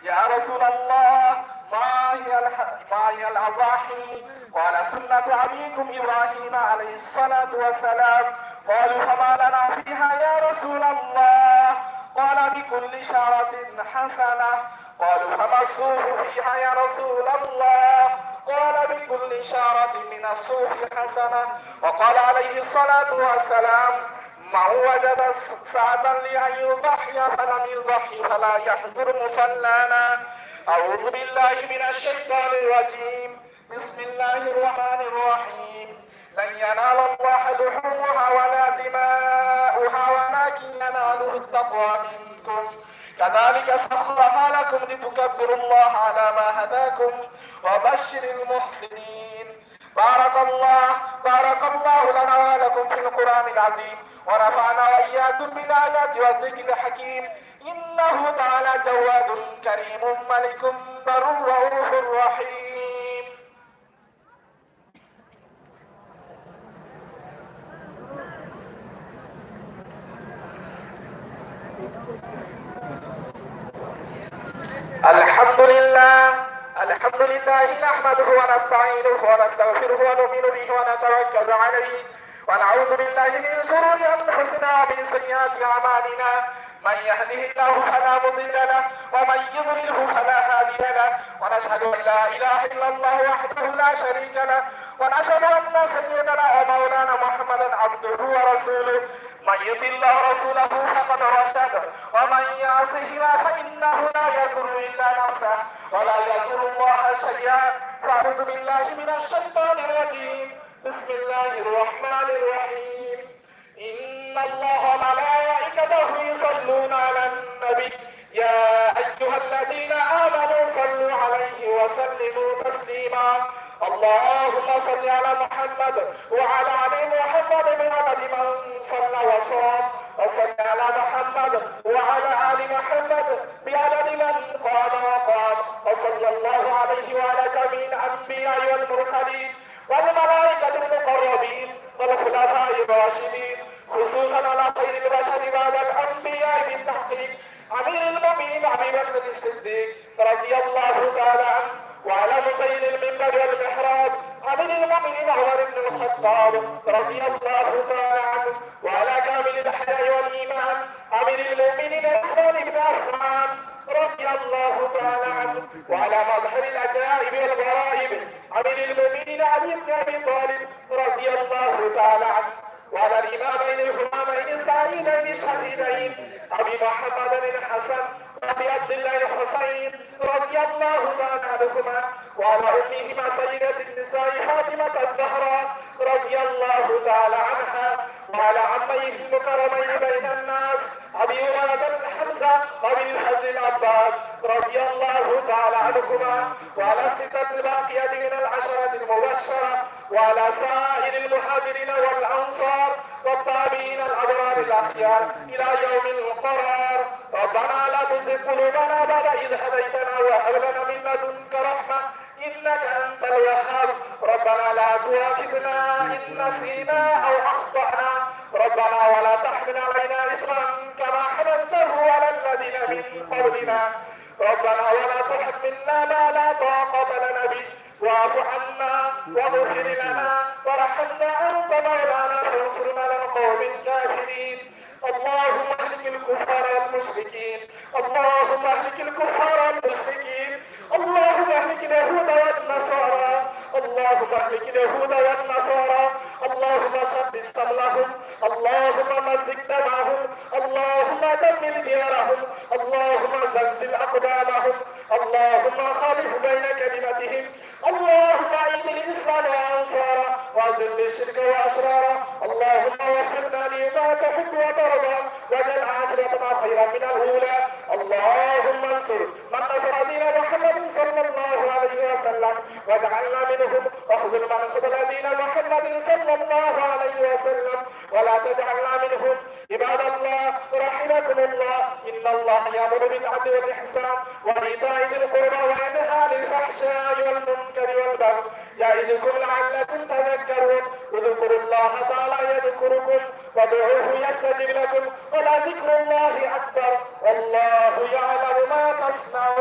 يا رسول الله ما هي الأضاحي؟ قال سنة أبيكم إبراهيم عليه الصلاة والسلام. قالوا فما لنا فيها يا رسول الله؟ قال بكل شعرة حسنة. قالوا فما الصوف فيها يا رسول الله؟ قال بكل شعرة من الصوف حسنة. وقال عليه الصلاة والسلام: من وجد سعة لأن يضحي فلم يضحي فلا يحضر مصلانا. أعوذ بالله من الشيطان الرجيم. بسم الله الرحمن الرحيم. لن ينال الله لحومها ولا دماؤها ولكن يناله التقوى منكم. كذلك سخرها لكم لتكبروا الله على ما هداكم وبشر المحسنين. بارك الله لنا ولكم في القرآن العظيم ونفعنا وإياكم بالآيات والذكر الحكيم. إنه تعالى جواد كريم ملك بر رؤوف رحيم. الحمد لله نحمده ونستعينه ونستغفره ونؤمن به ونتوكل عليه ونعوذ بالله من شرور أنفسنا ومن سيئات أعمالنا. من يهده الله فلا مضل له ومن يضلله فلا هادي له. ونشهد أن لا إله إلا الله وحده لا شريك له ونشهد أن سيدنا ومولانا محمدا عبده ورسوله. من يطع الله ورسوله فقد رشد ومن يعصهما فإنه لا يضر إلا نفسه ولا يضر الله شيئا. فأعوذ بالله من الشيطان الرجيم. بسم الله الرحمن الرحيم. إن الله وملائكته يصلون على النبي يا أيها الذين آمنوا صلوا عليه وسلموا تسليما. اللهم صل على محمد وعلى آل محمد بعدد من صلى وصام. وصل على محمد وعلى آل محمد بعدد من قام وقام. وصلى الله عليه وعلى جميع الأنبياء والمرسلين والملائكة المقربين والخلفاء الراشدين خصوصا على خير البشر بعد الأنبياء بالتحقيق أمير المؤمنين أبي بكر الصديق رضي الله تعالى عنه. وعلى مزين المنبر والمحراب أمير المؤمنين عمر بن الخطاب رضي الله تعالى عنه. وعلى كامل الحياء والإيمان أمير المؤمنين عثمان بن عفان رضي الله تعالى عنه. وعلى مظهر العجائب والغرائب أمير المؤمنين علي بن أبي طالب رضي الله تعالى عنه. وعلى الإمامين الهمامين السعيدين الشهيدين أبي محمد الحسن وأبي عبد الله الحسين رضي الله تعالى عنهما. وعلى أمهما سيدة النساء فاطمة الزهراء رضي الله تعالى عنها. وعلى عميه المكرمين بين الناس أبي عمرة الحمزة وأبي الفضل العباس رضي الله تعالى عنهما. وعلى الستة الباقية من العشرة المبشرة. وعلى سائر المهاجرين والأنصار والتابعين الأبرار الأخيار إلى يوم القرار. ربنا لا تزغ قلوبنا بعد إذ هديتنا وهب لنا من لدنك رحمة إنك أنت الوهاب. ربنا لا تؤاخذنا إن نسينا أو أخطأنا. ربنا ولا تحمل علينا إصرا كما حملته على الذين من قبلنا. ربنا ولا تحملنا ما لا طاقة لنا به. واعف عنا واغفر لنا وارحمنا أنت مولانا فانصرنا على القوم الكافرين. اللهم اهلك الكفار والمشركين. اللهم اهلك الكفار والمشركين. اللهم اهلك اليهود والنصارى. اللهم اهلك اليهود والنصارى. اللهم شتت شملهم. اللهم مزق دمهم. اللهم دمر ديارهم. اللهم زلزل أقدامهم. اللهم خالف بين كلمتهم. اللهم أعيد الإسلام وأنصاره وأذل الشرك وأشراره. اللهم وفقنا لما تحب وترضى واجعل آخرتنا خيرا من الأولى. اللهم انصر من نصر دين محمد صلى الله عليه وسلم واجعلنا منهم واخذل من خذل دين محمد صلى الله عليه وسلم ولا تجعلنا منهم. عباد الله رحمكم الله إن الله يأمر بالعدل والإحسان وإيتاء ذي القربى وينهى عن الفحشاء والمنكر والبغي يعظكم لعلكم تذكرون. اذكروا الله تعالى يذكركم وادعوه يستجب لكم ولذكر الله أكبر والله يعلم ما تصنعون.